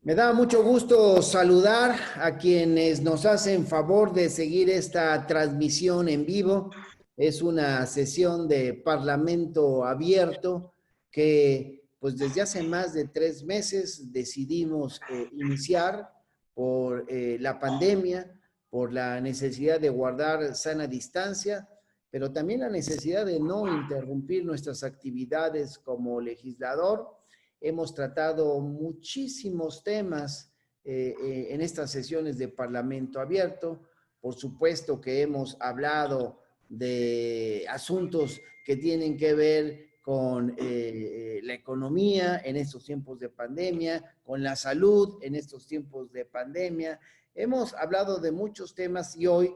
Me da mucho gusto saludar a quienes nos hacen favor de seguir esta transmisión en vivo. Es una sesión de Parlamento abierto que pues desde hace más de 3 meses decidimos iniciar por la pandemia, por la necesidad de guardar sana distancia, pero también la necesidad de no interrumpir nuestras actividades como legislador. Hemos tratado muchísimos temas en estas sesiones de Parlamento abierto. Por supuesto que hemos hablado de asuntos que tienen que ver con la economía en estos tiempos de pandemia, con la salud en estos tiempos de pandemia. Hemos hablado de muchos temas y hoy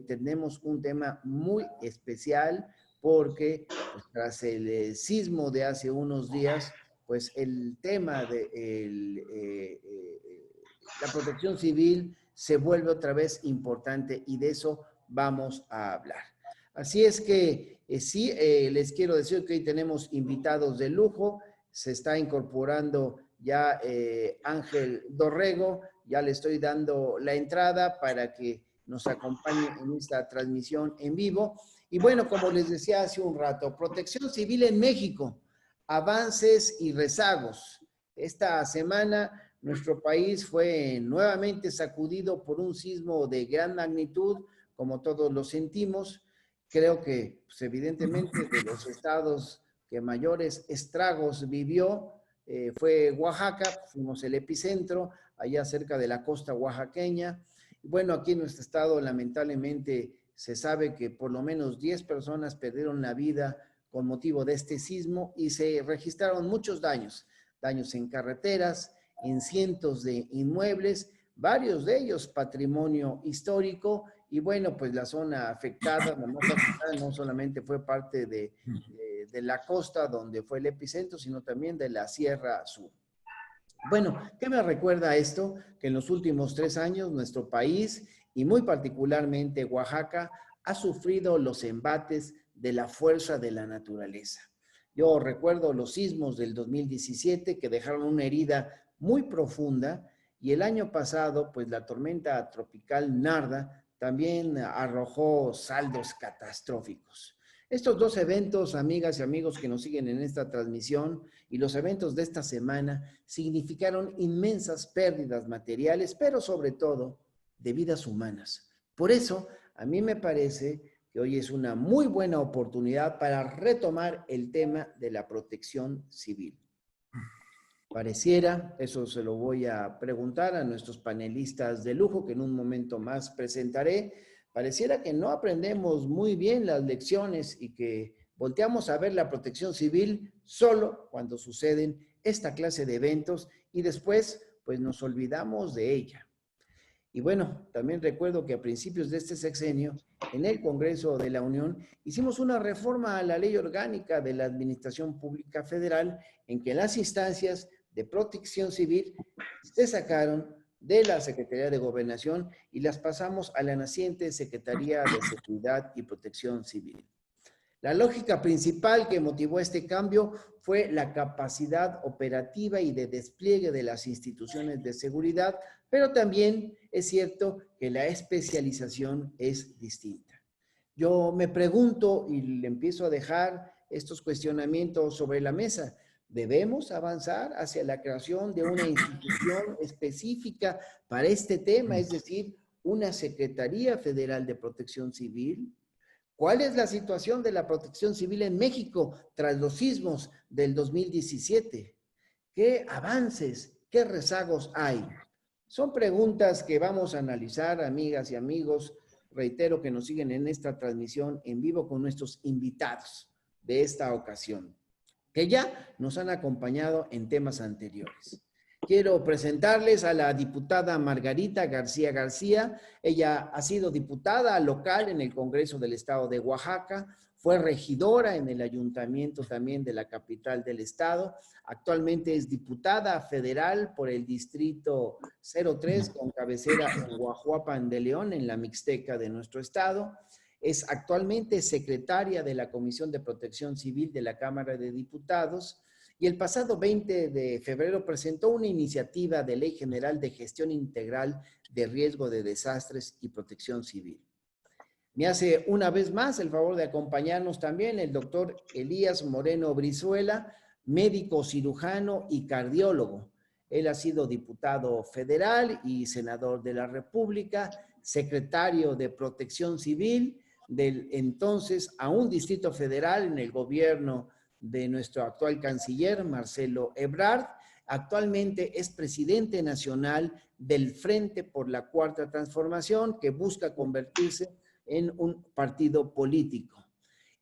tenemos un tema muy especial porque pues, tras el sismo de hace unos días, pues el tema de la protección civil se vuelve otra vez importante y de eso vamos a hablar. Así es que sí, les quiero decir que hoy tenemos invitados de lujo, se está incorporando ya Ángel Dorrego, ya le estoy dando la entrada para que nos acompañe en esta transmisión en vivo. Y bueno, como les decía hace un rato, protección civil en México, avances y rezagos. Esta semana nuestro país fue nuevamente sacudido por un sismo de gran magnitud, como todos lo sentimos. Creo que, pues, evidentemente, de los estados que mayores estragos vivió, fue Oaxaca, fuimos el epicentro, allá cerca de la costa oaxaqueña. Bueno, aquí en nuestro estado, lamentablemente, se sabe que por lo menos 10 personas perdieron la vida con motivo de este sismo y se registraron muchos daños, daños en carreteras, en cientos de inmuebles, varios de ellos patrimonio histórico y bueno, pues la zona afectada, la más afectada no solamente fue parte de la costa donde fue el epicentro, sino también de la Sierra Sur. Bueno, ¿qué me recuerda esto? Que en los últimos 3 años nuestro país y muy particularmente Oaxaca ha sufrido los embates de la fuerza de la naturaleza. Yo recuerdo los sismos del 2017 que dejaron una herida muy profunda y el año pasado, pues la tormenta tropical Narda también arrojó saldos catastróficos. Estos dos eventos, amigas y amigos que nos siguen en esta transmisión, y los eventos de esta semana significaron inmensas pérdidas materiales, pero sobre todo de vidas humanas. Por eso, a mí me parece que hoy es una muy buena oportunidad para retomar el tema de la protección civil. Pareciera, eso se lo voy a preguntar a nuestros panelistas de lujo que en un momento más presentaré, pareciera que no aprendemos muy bien las lecciones y que volteamos a ver la protección civil solo cuando suceden esta clase de eventos y después pues nos olvidamos de ella. Y bueno, también recuerdo que a principios de este sexenio, en el Congreso de la Unión, hicimos una reforma a la Ley Orgánica de la Administración Pública Federal en que las instancias de protección civil se sacaron de la Secretaría de Gobernación y las pasamos a la naciente Secretaría de Seguridad y Protección Civil. La lógica principal que motivó este cambio fue la capacidad operativa y de despliegue de las instituciones de seguridad, pero también es cierto que la especialización es distinta. Yo me pregunto y le empiezo a dejar estos cuestionamientos sobre la mesa. ¿Debemos avanzar hacia la creación de una institución específica para este tema, es decir, una Secretaría Federal de Protección Civil? ¿Cuál es la situación de la protección civil en México tras los sismos del 2017? ¿Qué avances, qué rezagos hay? Son preguntas que vamos a analizar, amigas y amigos. Reitero que nos siguen en esta transmisión en vivo con nuestros invitados de esta ocasión, que ya nos han acompañado en temas anteriores. Quiero presentarles a la diputada Margarita García García. Ella ha sido diputada local en el Congreso del Estado de Oaxaca, fue regidora en el ayuntamiento también de la capital del estado. Actualmente es diputada federal por el distrito 03 con cabecera en Guajuapan de León, en la Mixteca de nuestro estado. Es actualmente secretaria de la Comisión de Protección Civil de la Cámara de Diputados y el pasado 20 de febrero presentó una iniciativa de Ley General de Gestión Integral de Riesgo de Desastres y Protección Civil. Me hace una vez más el favor de acompañarnos también el doctor Elías Moreno Brizuela, médico cirujano y cardiólogo. Él ha sido diputado federal y senador de la República, secretario de Protección Civil del entonces a un distrito federal en el gobierno de nuestro actual canciller, Marcelo Ebrard. Actualmente es presidente nacional del Frente por la Cuarta Transformación, que busca convertirse en un partido político.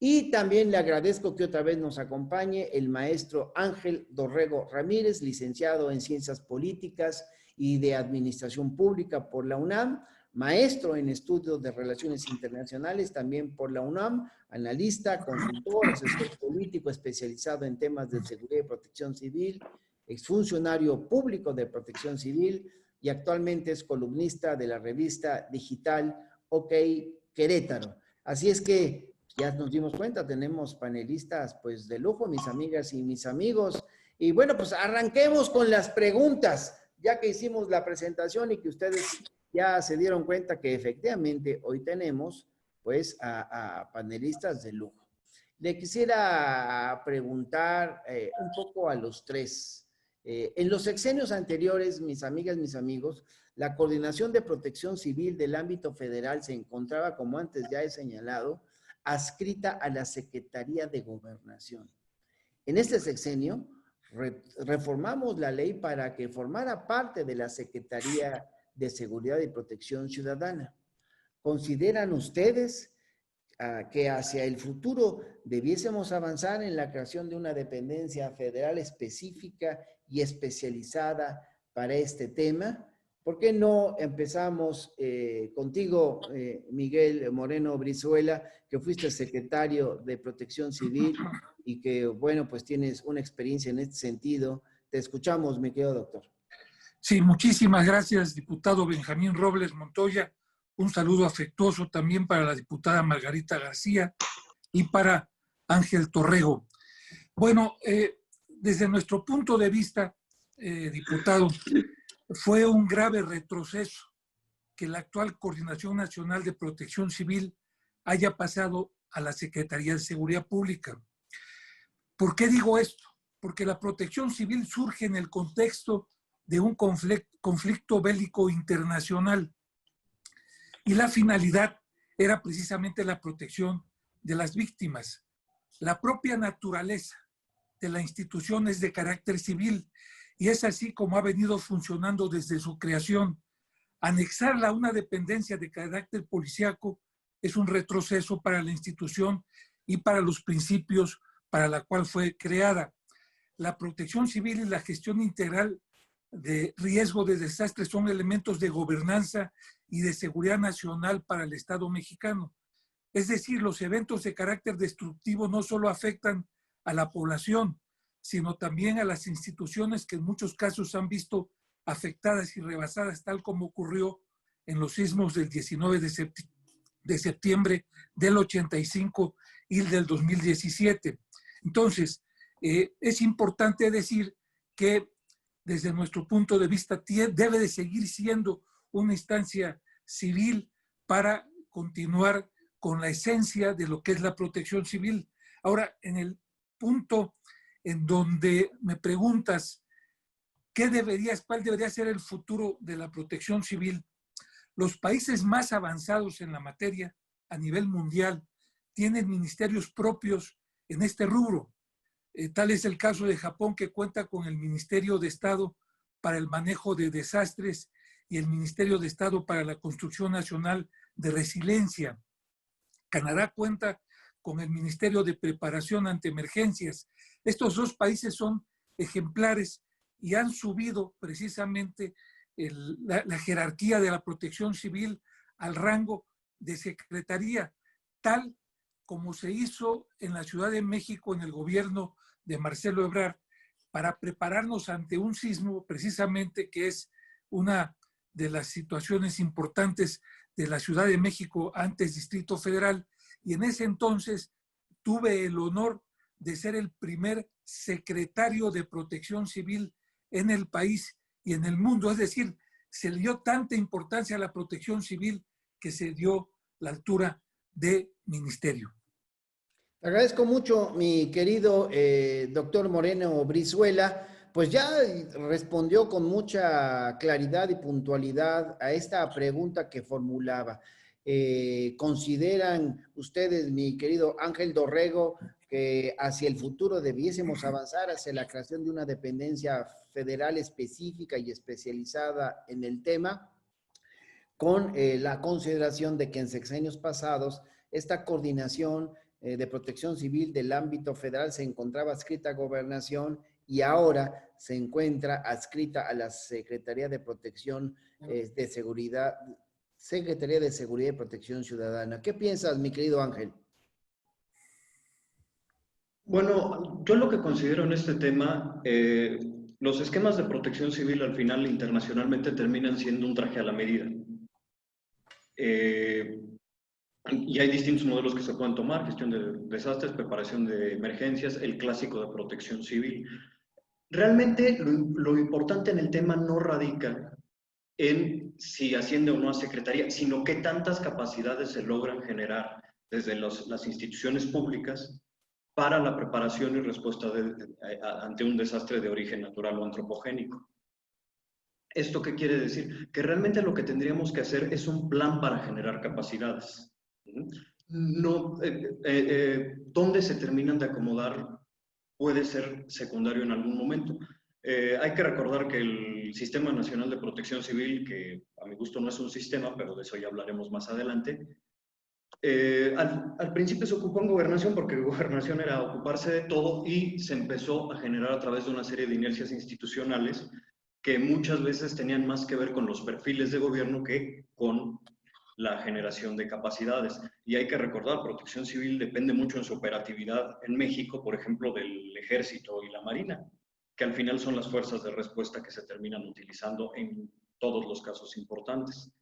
Y también le agradezco que otra vez nos acompañe el maestro Ángel Dorrego Ramírez, licenciado en Ciencias Políticas y de Administración Pública por la UNAM, maestro en estudios de Relaciones Internacionales también por la UNAM, analista, consultor, asesor político especializado en temas de seguridad y protección civil, exfuncionario público de protección civil y actualmente es columnista de la revista digital OK Querétaro. Así es que ya nos dimos cuenta, tenemos panelistas pues de lujo, mis amigas y mis amigos. Y bueno, pues arranquemos con las preguntas, ya que hicimos la presentación y que ustedes ya se dieron cuenta que efectivamente hoy tenemos pues a panelistas de lujo. Le quisiera preguntar un poco a los tres. En los sexenios anteriores, mis amigas, mis amigos, la Coordinación de Protección Civil del ámbito federal se encontraba, como antes ya he señalado, adscrita a la Secretaría de Gobernación. En este sexenio, reformamos la ley para que formara parte de la Secretaría de Seguridad y Protección Ciudadana. ¿Consideran ustedes que hacia el futuro debiésemos avanzar en la creación de una dependencia federal específica y especializada para este tema? ¿Por qué no empezamos contigo, Miguel Moreno Brizuela, que fuiste secretario de Protección Civil y que, bueno, pues tienes una experiencia en este sentido? Te escuchamos, mi querido doctor. Sí, muchísimas gracias, diputado Benjamín Robles Montoya. Un saludo afectuoso también para la diputada Margarita García y para Ángel Torrego. Bueno, desde nuestro punto de vista, diputado, fue un grave retroceso que la actual Coordinación Nacional de Protección Civil haya pasado a la Secretaría de Seguridad Pública. ¿Por qué digo esto? Porque la protección civil surge en el contexto de un conflicto bélico internacional y la finalidad era precisamente la protección de las víctimas. La propia naturaleza de la institución es de carácter civil y es así como ha venido funcionando desde su creación. Anexarla a una dependencia de carácter policíaco es un retroceso para la institución y para los principios para la cual fue creada. La protección civil y la gestión integral de riesgo de desastres son elementos de gobernanza y de seguridad nacional para el Estado mexicano. Es decir, los eventos de carácter destructivo no solo afectan a la población, sino también a las instituciones que en muchos casos han visto afectadas y rebasadas, tal como ocurrió en los sismos del 19 de septiembre del 85 y del 2017. Entonces, es importante decir que desde nuestro punto de vista debe de seguir siendo una instancia civil para continuar con la esencia de lo que es la protección civil. Ahora, en el punto en donde me preguntas cuál debería ser el futuro de la protección civil, los países más avanzados en la materia a nivel mundial tienen ministerios propios en este rubro. Tal es el caso de Japón, que cuenta con el Ministerio de Estado para el Manejo de Desastres y el Ministerio de Estado para la Construcción Nacional de Resiliencia. Canadá cuenta con el Ministerio de Preparación ante Emergencias. Estos dos países son ejemplares y han subido precisamente la jerarquía de la protección civil al rango de secretaría, tal como se hizo en la Ciudad de México en el gobierno de Marcelo Ebrard, para prepararnos ante un sismo precisamente que es una de las situaciones importantes de la Ciudad de México, antes Distrito Federal, y en ese entonces tuve el honor de ser el primer secretario de Protección Civil en el país y en el mundo. Es decir, se le dio tanta importancia a la protección civil que se dio la altura de ministerio. Te agradezco mucho, mi querido doctor Moreno Brizuela. Pues ya respondió con mucha claridad y puntualidad a esta pregunta que formulaba. ¿Consideran ustedes, mi querido Ángel Dorrego, que hacia el futuro debiésemos avanzar hacia la creación de una dependencia federal específica y especializada en el tema, con la consideración de que en sexenios pasados esta coordinación de protección civil del ámbito federal se encontraba adscrita a Gobernación y ahora se encuentra adscrita a la Secretaría de Protección de Seguridad, Secretaría de Seguridad y Protección Ciudadana? ¿Qué piensas, mi querido Ángel? Bueno, yo lo que considero en este tema, los esquemas de protección civil al final internacionalmente terminan siendo un traje a la medida. Y hay distintos modelos que se pueden tomar: gestión de desastres, preparación de emergencias, el clásico de protección civil. Realmente lo importante en el tema no radica en si asciende o no a secretaría, sino qué tantas capacidades se logran generar desde las instituciones públicas para la preparación y respuesta ante un desastre de origen natural o antropogénico. ¿Esto qué quiere decir? Que realmente lo que tendríamos que hacer es un plan para generar capacidades. No, ¿dónde se terminan de acomodar? Puede ser secundario en algún momento. Hay que recordar que el Sistema Nacional de Protección Civil, que a mi gusto no es un sistema, pero de eso ya hablaremos más adelante, al principio se ocupó en gobernación porque gobernación era ocuparse de todo y se empezó a generar a través de una serie de inercias institucionales que muchas veces tenían más que ver con los perfiles de gobierno que con la generación de capacidades. Y hay que recordar, protección civil depende mucho en su operatividad en México, por ejemplo, del ejército y la marina, que al final son las fuerzas de respuesta que se terminan utilizando en todos los casos importantes.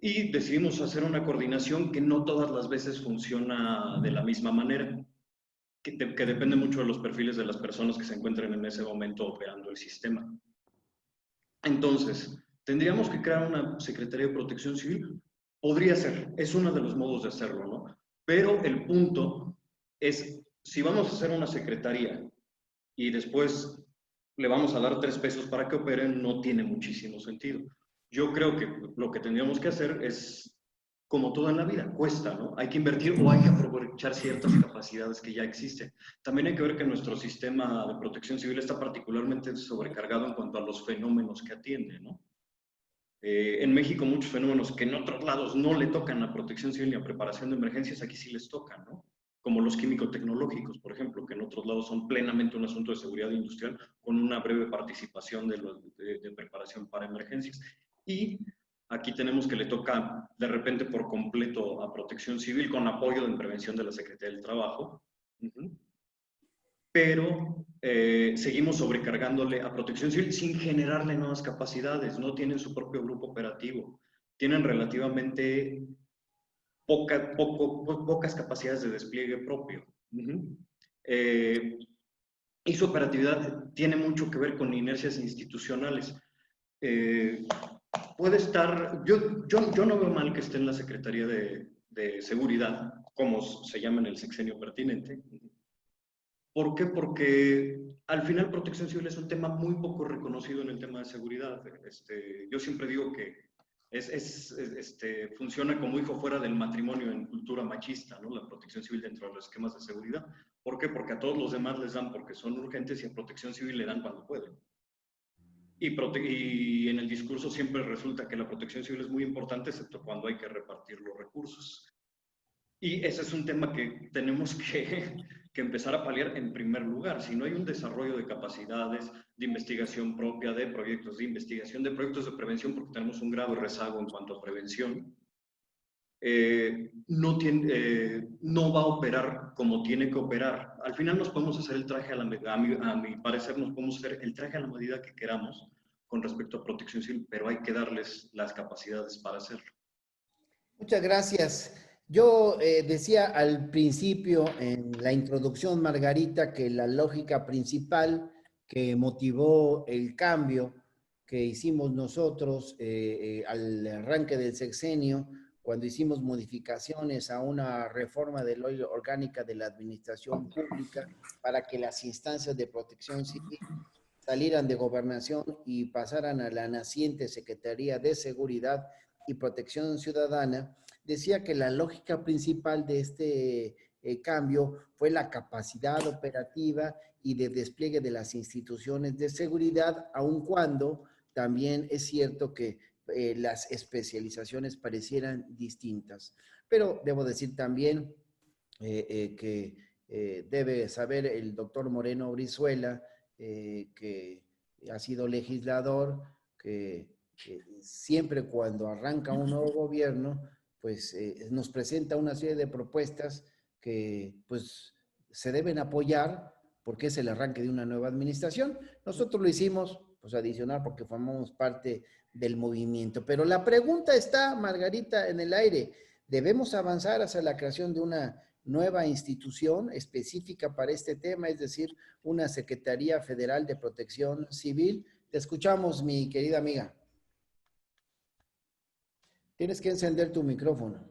Y decidimos hacer una coordinación que no todas las veces funciona de la misma manera, que depende mucho de los perfiles de las personas que se encuentren en ese momento operando el sistema. Entonces, ¿tendríamos que crear una Secretaría de Protección Civil? Podría ser, es uno de los modos de hacerlo, ¿no? Pero el punto es, si vamos a hacer una secretaría y después le vamos a dar 3 pesos para que operen, no tiene muchísimo sentido. Yo creo que lo que tendríamos que hacer es, como todo en la vida, cuesta, ¿no? Hay que invertir o hay que aprovechar ciertas capacidades que ya existen. También hay que ver que nuestro sistema de protección civil está particularmente sobrecargado en cuanto a los fenómenos que atiende, ¿no? En México muchos fenómenos que en otros lados no le tocan a protección civil ni a preparación de emergencias, aquí sí les tocan, ¿no? Como los químico-tecnológicos, por ejemplo, que en otros lados son plenamente un asunto de seguridad industrial con una breve participación de preparación para emergencias. Y aquí tenemos que le toca de repente por completo a protección civil con apoyo en prevención de la Secretaría del Trabajo. Pero seguimos sobrecargándole a protección civil sin generarle nuevas capacidades. No tienen su propio grupo operativo. Tienen relativamente pocas capacidades de despliegue propio. Y su operatividad tiene mucho que ver con inercias institucionales. Puede estar, yo no veo mal que esté en la Secretaría de Seguridad, como se llama en el sexenio pertinente. ¿Por qué? Porque al final protección civil es un tema muy poco reconocido en el tema de seguridad. Yo siempre digo que funciona como hijo fuera del matrimonio en cultura machista, ¿no? La protección civil dentro de los esquemas de seguridad. ¿Por qué? Porque a todos los demás les dan porque son urgentes y a protección civil le dan cuando pueden. Y en el discurso siempre resulta que la protección civil es muy importante, excepto cuando hay que repartir los recursos. Y ese es un tema que tenemos que empezar a paliar en primer lugar. Si no hay un desarrollo de capacidades, de investigación propia, de proyectos de investigación, de proyectos de prevención, porque tenemos un grave rezago en cuanto a prevención, no va a operar como tiene que operar. Al final nos podemos hacer el traje a mi parecer, nos podemos hacer el traje a la medida que queramos con respecto a protección civil, pero hay que darles las capacidades para hacerlo. Muchas gracias. Yo decía al principio, en la introducción, Margarita, que la lógica principal que motivó el cambio que hicimos nosotros al arranque del sexenio, cuando hicimos modificaciones a una reforma de ley orgánica de la administración pública para que las instancias de protección civil salieran de gobernación y pasaran a la naciente Secretaría de Seguridad y Protección Ciudadana, decía que la lógica principal de este cambio fue la capacidad operativa y de despliegue de las instituciones de seguridad, aun cuando también es cierto que las especializaciones parecieran distintas. Pero debo decir también que debe saber el doctor Moreno Brizuela, que ha sido legislador, que siempre cuando arranca un nuevo gobierno, pues nos presenta una serie de propuestas que pues se deben apoyar porque es el arranque de una nueva administración. Nosotros lo hicimos, pues adicional porque formamos parte del movimiento. Pero la pregunta está, Margarita, en el aire. ¿Debemos avanzar hacia la creación de una nueva institución específica para este tema, es decir, una Secretaría Federal de Protección Civil? Te escuchamos, mi querida amiga. Tienes que encender tu micrófono.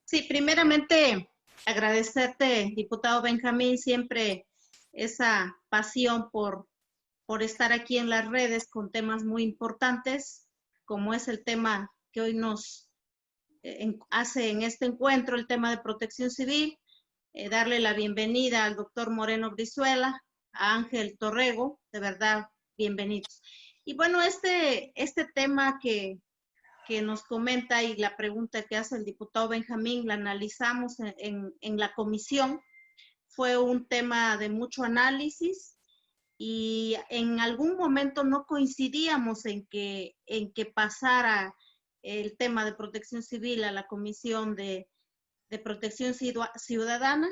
Sí, primeramente agradecerte, diputado Benjamín, siempre esa pasión por estar aquí en las redes con temas muy importantes, como es el tema que hoy nos hace en este encuentro, el tema de protección civil. Darle la bienvenida al doctor Moreno Brizuela, a Ángel Torrego, de verdad, bienvenidos. Y bueno, este tema que nos comenta y la pregunta que hace el diputado Benjamín, la analizamos en la comisión. Fue un tema de mucho análisis y en algún momento no coincidíamos en que pasara el tema de protección civil a la Comisión de Protección Ciudadana.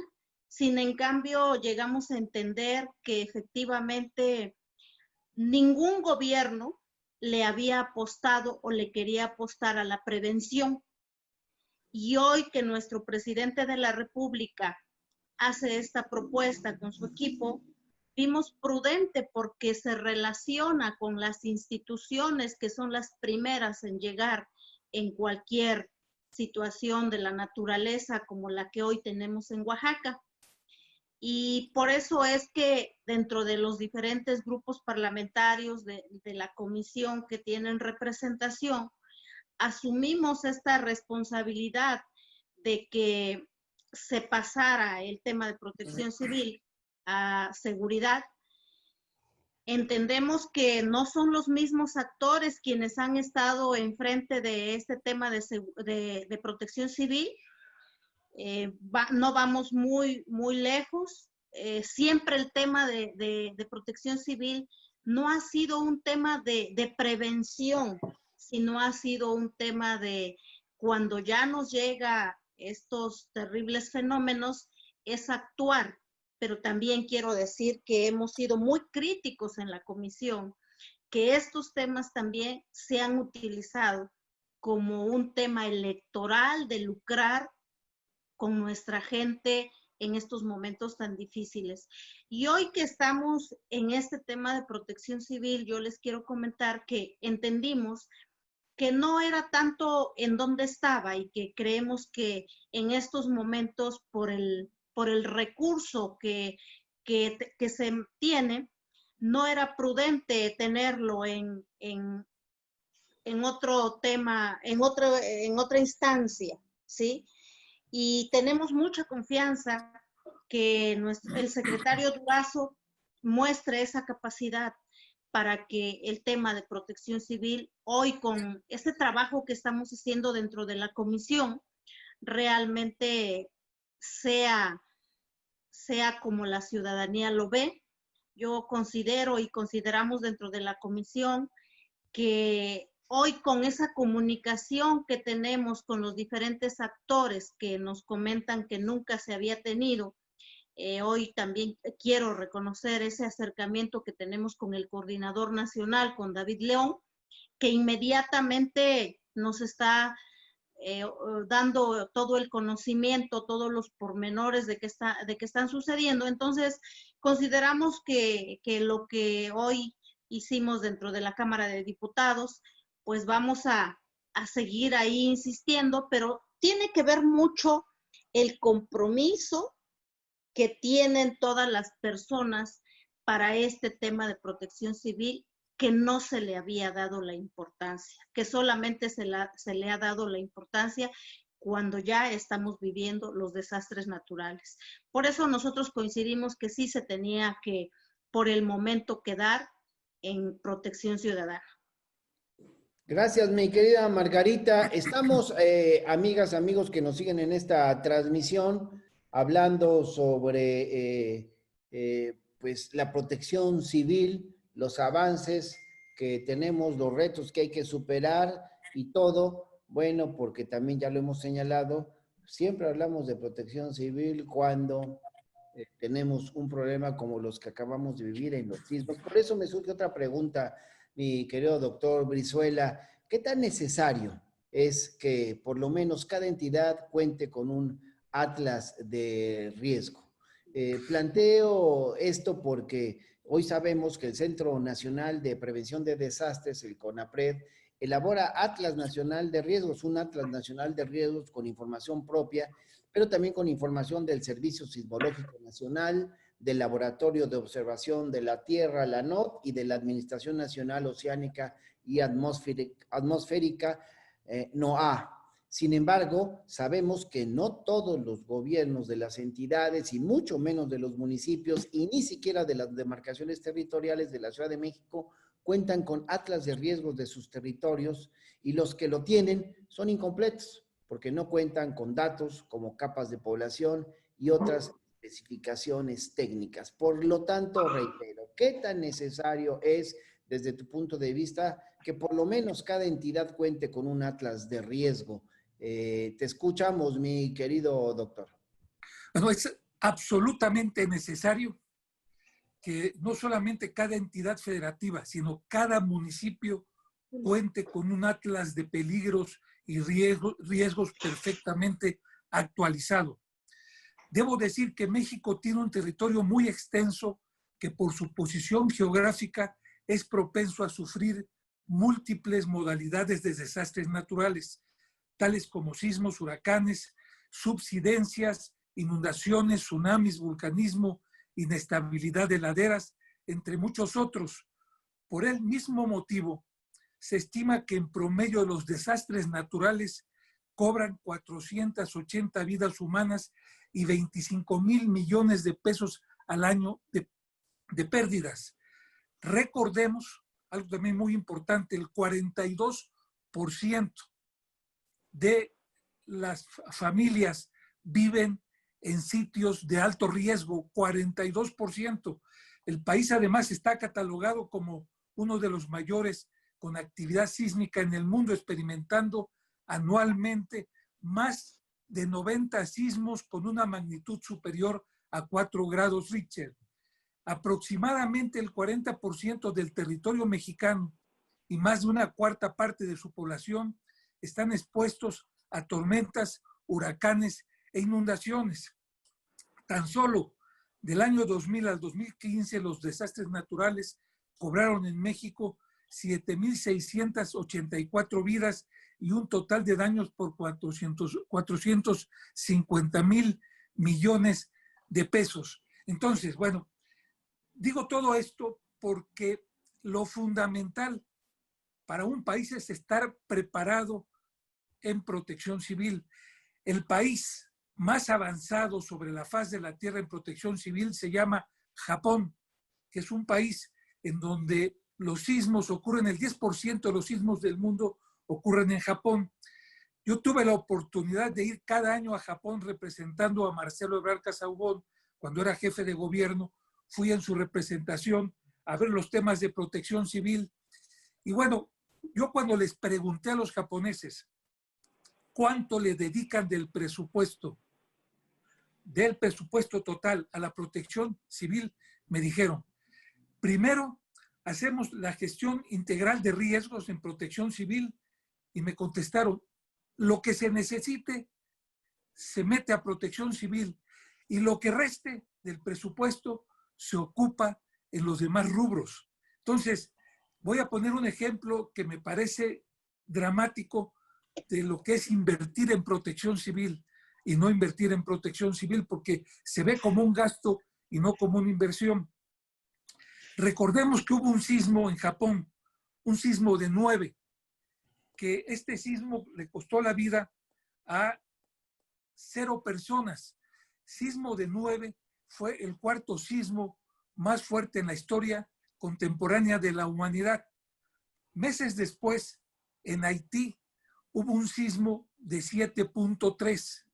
Sin en cambio, llegamos a entender que efectivamente ningún gobierno le había apostado o le quería apostar a la prevención. Y hoy que nuestro presidente de la República hace esta propuesta con su equipo, vimos prudente porque se relaciona con las instituciones que son las primeras en llegar en cualquier situación de la naturaleza como la que hoy tenemos en Oaxaca. Y por eso es que dentro de los diferentes grupos parlamentarios de la comisión que tienen representación, asumimos esta responsabilidad de que se pasara el tema de protección civil a seguridad. Entendemos que no son los mismos actores quienes han estado enfrente de este tema de protección civil. No vamos muy lejos. Siempre el tema de protección civil no ha sido un tema de prevención, sino ha sido un tema de cuando ya nos llega estos terribles fenómenos, es actuar. Pero también quiero decir que hemos sido muy críticos en la comisión, que estos temas también se han utilizado como un tema electoral de lucrar con nuestra gente en estos momentos tan difíciles. Y hoy que estamos en este tema de protección civil, yo les quiero comentar que entendimos que no era tanto en dónde estaba y que creemos que en estos momentos por el recurso que se tiene, no era prudente tenerlo en otro tema, en otra instancia, ¿sí? Y tenemos mucha confianza que el secretario Durazo muestre esa capacidad para que el tema de protección civil, hoy con este trabajo que estamos haciendo dentro de la comisión, realmente sea como la ciudadanía lo ve. Yo considero y consideramos dentro de la comisión que hoy con esa comunicación que tenemos con los diferentes actores que nos comentan que nunca se había tenido, hoy también quiero reconocer ese acercamiento que tenemos con el coordinador nacional, con David León, que inmediatamente nos está dando todo el conocimiento, todos los pormenores de qué están sucediendo. Entonces, consideramos que lo que hoy hicimos dentro de la Cámara de Diputados, pues vamos a seguir ahí insistiendo, pero tiene que ver mucho el compromiso que tienen todas las personas para este tema de protección civil, que no se le había dado la importancia, que solamente se le ha dado la importancia cuando ya estamos viviendo los desastres naturales. Por eso nosotros coincidimos que sí se tenía que, por el momento, quedar en protección ciudadana. Gracias, mi querida Margarita. Estamos, amigas, amigos que nos siguen en esta transmisión, hablando sobre pues la protección civil, los avances que tenemos, los retos que hay que superar y todo. Bueno, porque también ya lo hemos señalado, siempre hablamos de protección civil cuando tenemos un problema como los que acabamos de vivir en los sismos. Por eso me surge otra pregunta, mi querido doctor Brizuela. ¿Qué tan necesario es que por lo menos cada entidad cuente con un atlas de riesgo? Planteo esto porque hoy sabemos que el Centro Nacional de Prevención de Desastres, el CONAPRED, elabora Atlas Nacional de Riesgos, un Atlas Nacional de Riesgos con información propia, pero también con información del Servicio Sismológico Nacional, del Laboratorio de Observación de la Tierra, la NOT, y de la Administración Nacional Oceánica y Atmosférica, NOAA. Sin embargo, sabemos que no todos los gobiernos de las entidades y mucho menos de los municipios y ni siquiera de las demarcaciones territoriales de la Ciudad de México cuentan con atlas de riesgos de sus territorios, y los que lo tienen son incompletos porque no cuentan con datos como capas de población y otras especificaciones técnicas. Por lo tanto, reitero, ¿qué tan necesario es, desde tu punto de vista, que por lo menos cada entidad cuente con un atlas de riesgo? Te escuchamos, mi querido doctor. Bueno, es absolutamente necesario que no solamente cada entidad federativa, sino cada municipio cuente con un atlas de peligros y riesgos perfectamente actualizado. Debo decir que México tiene un territorio muy extenso que por su posición geográfica es propenso a sufrir múltiples modalidades de desastres naturales, tales como sismos, huracanes, subsidencias, inundaciones, tsunamis, vulcanismo, inestabilidad de laderas, entre muchos otros. Por el mismo motivo, se estima que en promedio los desastres naturales cobran 480 vidas humanas y 25,000 millones de pesos al año de pérdidas. Recordemos, algo también muy importante, el 42% de las familias viven en sitios de alto riesgo, 42%. El país además está catalogado como uno de los mayores con actividad sísmica en el mundo, experimentando anualmente más de 90 sismos con una magnitud superior a 4 grados Richter. Aproximadamente el 40% del territorio mexicano y más de una cuarta parte de su población están expuestos a tormentas, huracanes e inundaciones. Tan solo del año 2000 al 2015 los desastres naturales cobraron en México 7,684 vidas y un total de daños por 450,000 millones de pesos. Entonces, bueno, digo todo esto porque lo fundamental para un país es estar preparado en protección civil. El país más avanzado sobre la faz de la Tierra en protección civil se llama Japón, que es un país en donde los sismos ocurren, el 10% de los sismos del mundo ocurren en Japón. Yo tuve la oportunidad de ir cada año a Japón representando a Marcelo Ebrard Casaubon cuando era jefe de gobierno. Fui en su representación a ver los temas de protección civil. Y bueno, yo cuando les pregunté a los japoneses cuánto le dedican del presupuesto total a la protección civil, me dijeron, primero, hacemos la gestión integral de riesgos en protección civil Y me contestaron, lo que se necesite se mete a Protección Civil y lo que reste del presupuesto se ocupa en los demás rubros. Entonces, voy a poner un ejemplo que me parece dramático de lo que es invertir en Protección Civil y no invertir en Protección Civil, porque se ve como un gasto y no como una inversión. Recordemos que hubo un sismo en Japón, un sismo de 9, que este sismo le costó la vida a 0 personas. Sismo de 9 fue el 4º sismo más fuerte en la historia contemporánea de la humanidad. Meses después, en Haití, hubo un sismo de 7.3,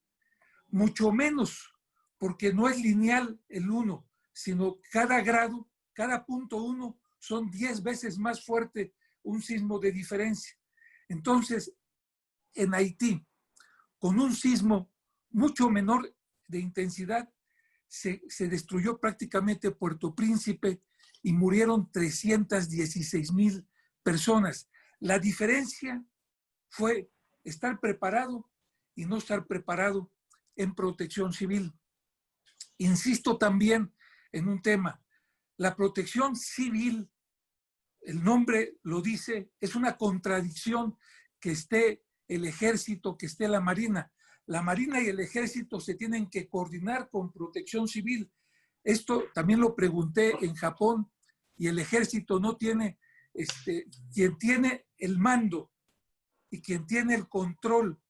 mucho menos, porque no es lineal el 1, sino cada grado, cada punto 1 son 10 veces más fuerte un sismo de diferencia. Entonces, en Haití, con un sismo mucho menor de intensidad, se destruyó prácticamente Puerto Príncipe y murieron 316,000 personas. La diferencia fue estar preparado y no estar preparado en Protección Civil. Insisto también en un tema. La Protección Civil, el nombre lo dice, es una contradicción que esté el Ejército, que esté la Marina. La Marina y el Ejército se tienen que coordinar con Protección Civil. Esto también lo pregunté en Japón y el Ejército no tiene, quien tiene el mando y quien tiene el control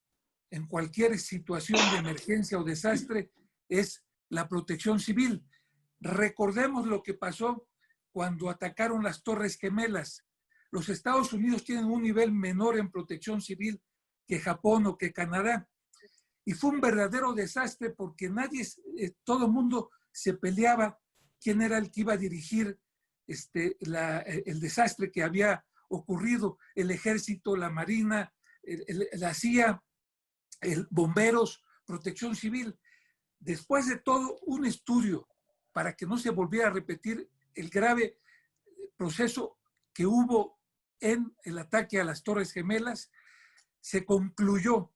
en cualquier situación de emergencia o desastre es la Protección Civil. Recordemos lo que pasó cuando atacaron las Torres Gemelas. Los Estados Unidos tienen un nivel menor en Protección Civil que Japón o que Canadá. Y fue un verdadero desastre porque todo el mundo se peleaba quién era el que iba a dirigir el desastre que había ocurrido. El Ejército, la Marina, la CIA, bomberos, Protección Civil. Después de todo un estudio para que no se volviera a repetir el grave proceso que hubo en el ataque a las Torres Gemelas, se concluyó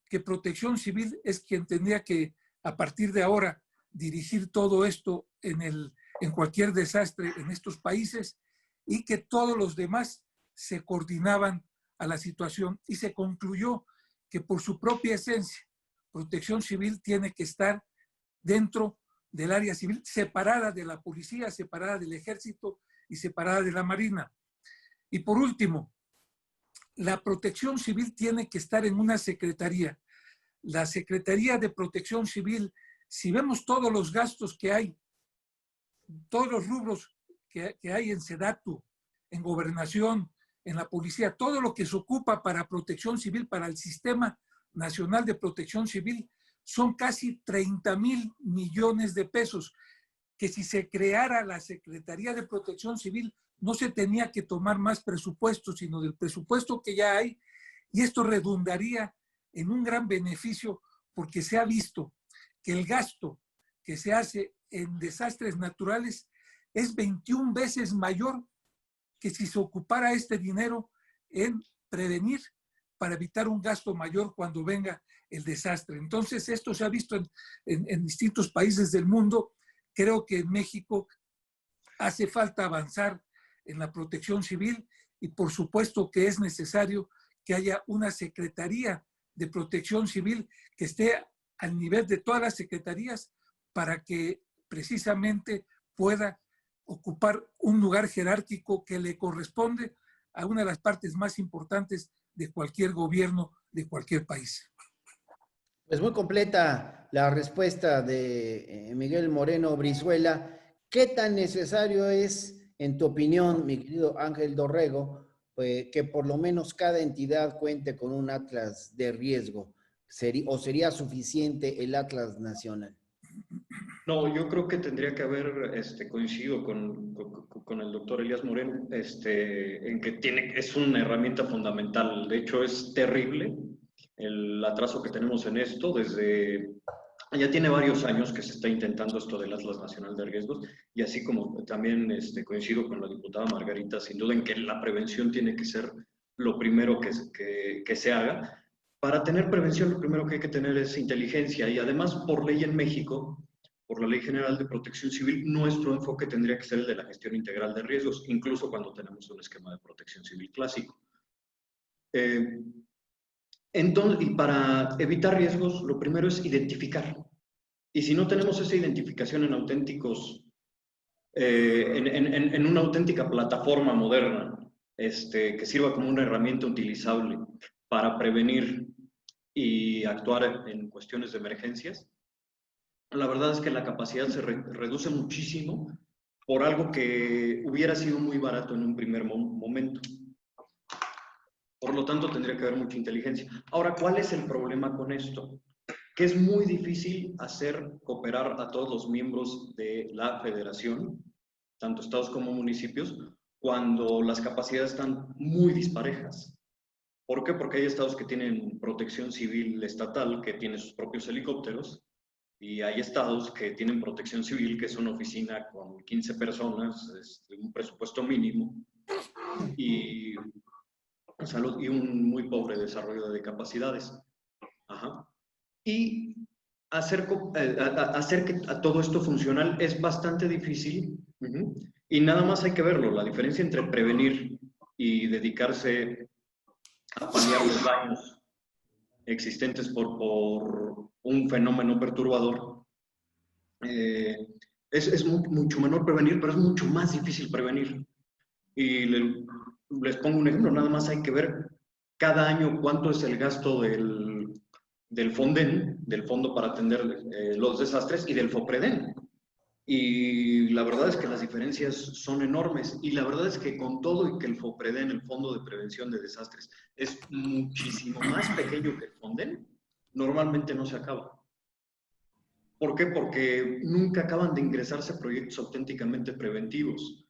que Protección Civil es quien tendría que, a partir de ahora, dirigir todo esto en cualquier desastre en estos países y que todos los demás se coordinaban a la situación. Y se concluyó que por su propia esencia, Protección Civil tiene que estar dentro del área civil, separada de la policía, separada del ejército y separada de la marina. Y por último, la Protección Civil tiene que estar en una secretaría. La Secretaría de Protección Civil, si vemos todos los gastos que hay, todos los rubros que hay en SEDATU, en Gobernación, en la policía, todo lo que se ocupa para Protección Civil, para el Sistema Nacional de Protección Civil, son casi 30,000 millones de pesos, que si se creara la Secretaría de Protección Civil, no se tenía que tomar más presupuesto, sino del presupuesto que ya hay, y esto redundaría en un gran beneficio, porque se ha visto que el gasto que se hace en desastres naturales es 21 veces mayor que si se ocupara este dinero en prevenir para evitar un gasto mayor cuando venga el desastre. Entonces, esto se ha visto en distintos países del mundo. Creo que en México hace falta avanzar en la Protección Civil y por supuesto que es necesario que haya una Secretaría de Protección Civil que esté al nivel de todas las secretarías para que precisamente pueda ocupar un lugar jerárquico que le corresponde a una de las partes más importantes de cualquier gobierno de cualquier país. Pues muy completa la respuesta de Miguel Moreno Brizuela. ¿Qué tan necesario es, en tu opinión, mi querido Ángel Dorrego, que por lo menos cada entidad cuente con un atlas de riesgo? ¿O sería suficiente el atlas nacional? No, yo creo que tendría que haber coincidido con el doctor Elías Moreno en que es una herramienta fundamental. De hecho, es terrible el atraso que tenemos en esto. Ya tiene varios años que se está intentando esto del Atlas Nacional de Riesgos, y así como también coincido con la diputada Margarita, sin duda en que la prevención tiene que ser lo primero que se haga. Para tener prevención, lo primero que hay que tener es inteligencia, y además, por ley en México, por la Ley General de Protección Civil, nuestro enfoque tendría que ser el de la gestión integral de riesgos, incluso cuando tenemos un esquema de protección civil clásico. Entonces, y para evitar riesgos, lo primero es identificar. Y si no tenemos esa identificación en auténticos, en una auténtica plataforma moderna, que sirva como una herramienta utilizable para prevenir y actuar en cuestiones de emergencias, la verdad es que la capacidad se reduce muchísimo por algo que hubiera sido muy barato en un primer momento. Por lo tanto, tendría que haber mucha inteligencia. Ahora, ¿cuál es el problema con esto? Que es muy difícil hacer cooperar a todos los miembros de la federación, tanto estados como municipios, cuando las capacidades están muy disparejas. ¿Por qué? Porque hay estados que tienen protección civil estatal, que tiene sus propios helicópteros, y hay estados que tienen protección civil, que es una oficina con 15 personas, un presupuesto mínimo, y un muy pobre desarrollo de capacidades. Ajá. Y hacer que a todo esto funcional es bastante difícil. Y nada más hay que verlo, la diferencia entre prevenir y dedicarse a paliar los daños existentes por un fenómeno perturbador. Es mucho menor prevenir, pero es mucho más difícil prevenir. Y les pongo un ejemplo, nada más hay que ver cada año cuánto es el gasto del FONDEN, del Fondo para Atender los Desastres, y del FOPREDEN. Y la verdad es que las diferencias son enormes. Y la verdad es que con todo y que el FOPREDEN, el Fondo de Prevención de Desastres, es muchísimo más pequeño que el FONDEN, normalmente no se acaba. ¿Por qué? Porque nunca acaban de ingresarse proyectos auténticamente preventivos.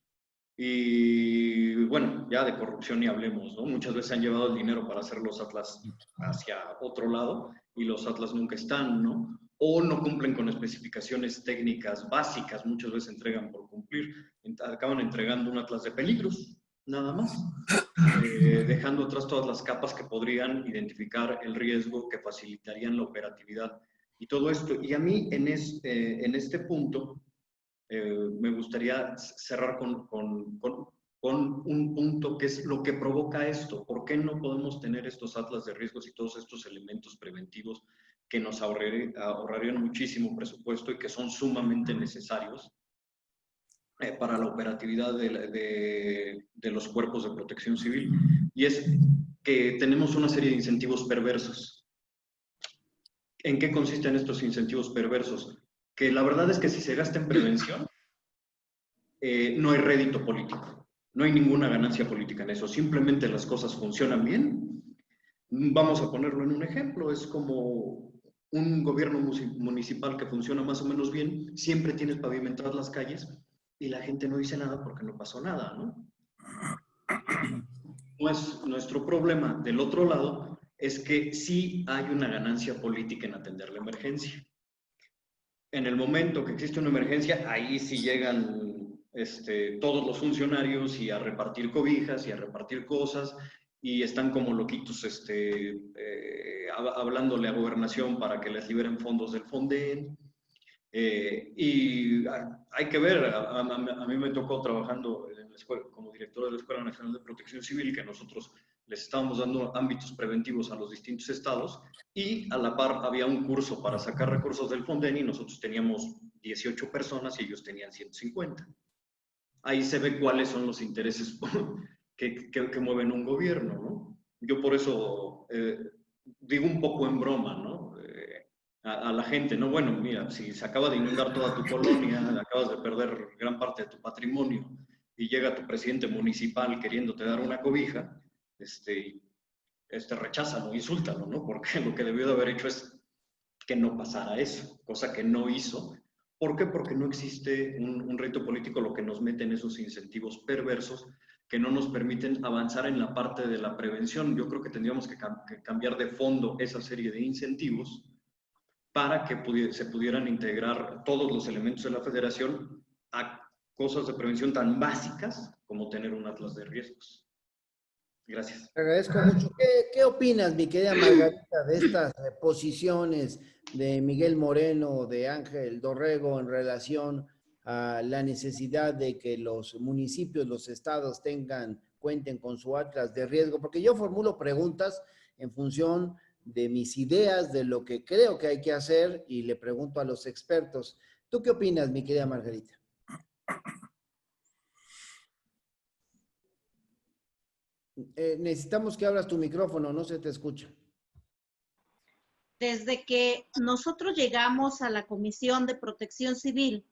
Y bueno, ya de corrupción ni hablemos, ¿no? Muchas veces han llevado el dinero para hacer los atlas hacia otro lado y los atlas nunca están, ¿no? O no cumplen con especificaciones técnicas básicas, muchas veces entregan por cumplir, acaban entregando un atlas de peligros, nada más, dejando atrás todas las capas que podrían identificar el riesgo, que facilitarían la operatividad y todo esto. Y a mí en este punto me gustaría cerrar con un punto que es lo que provoca esto. ¿Por qué no podemos tener estos atlas de riesgos y todos estos elementos preventivos que nos ahorrarían muchísimo presupuesto y que son sumamente necesarios para la operatividad de los cuerpos de protección civil? Y es que tenemos una serie de incentivos perversos. ¿En qué consisten estos incentivos perversos? Que la verdad es que si se gasta en prevención, no hay rédito político, no hay ninguna ganancia política en eso, simplemente las cosas funcionan bien. Vamos a ponerlo en un ejemplo, es como un gobierno municipal que funciona más o menos bien, siempre tienes pavimentadas las calles y la gente no dice nada porque no pasó nada, ¿no? Pues nuestro problema del otro lado es que sí hay una ganancia política en atender la emergencia. En el momento que existe una emergencia, ahí sí llegan todos los funcionarios y a repartir cobijas y a repartir cosas, y están como loquitos hablándole a Gobernación para que les liberen fondos del FONDEN. Y hay que ver, a mí me tocó trabajando en la escuela, como director de la Escuela Nacional de Protección Civil, que nosotros les estábamos dando ámbitos preventivos a los distintos estados, y a la par había un curso para sacar recursos del FONDEN y nosotros teníamos 18 personas y ellos tenían 150. Ahí se ve cuáles son los intereses que mueven un gobierno, ¿no? Yo por eso digo un poco en broma, ¿no? A la gente, ¿no? Bueno, mira, si se acaba de inundar toda tu colonia, acabas de perder gran parte de tu patrimonio y llega tu presidente municipal queriéndote dar una cobija, recházalo, insúltalo, ¿no? Porque lo que debió de haber hecho es que no pasara eso, cosa que no hizo. ¿Por qué? Porque no existe un reto político, lo que nos mete en esos incentivos perversos que no nos permiten avanzar en la parte de la prevención. Yo creo que tendríamos que cambiar de fondo esa serie de incentivos para que se pudieran integrar todos los elementos de la federación a cosas de prevención tan básicas como tener un atlas de riesgos. Gracias. Te agradezco mucho. ¿Qué opinas, mi querida Margarita, de estas posiciones de Miguel Moreno, de Ángel Dorrego en relación a la necesidad de que los municipios, los estados cuenten con su atlas de riesgo? Porque yo formulo preguntas en función de mis ideas, de lo que creo que hay que hacer, y le pregunto a los expertos. ¿Tú qué opinas, mi querida Margarita? Necesitamos que abras tu micrófono, no se te escucha. Desde que nosotros llegamos a la Comisión de Protección Civil,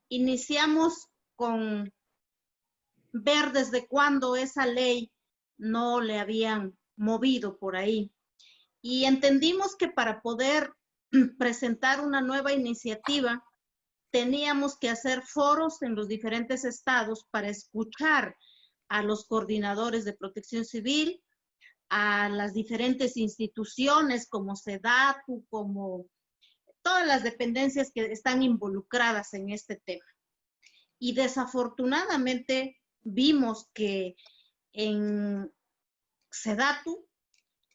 iniciamos con ver desde cuándo esa ley no le habían movido por ahí. Y entendimos que para poder presentar una nueva iniciativa, teníamos que hacer foros en los diferentes estados para escuchar a los coordinadores de protección civil, a las diferentes instituciones como SEDATU, como todas las dependencias que están involucradas en este tema. Y desafortunadamente vimos que en SEDATU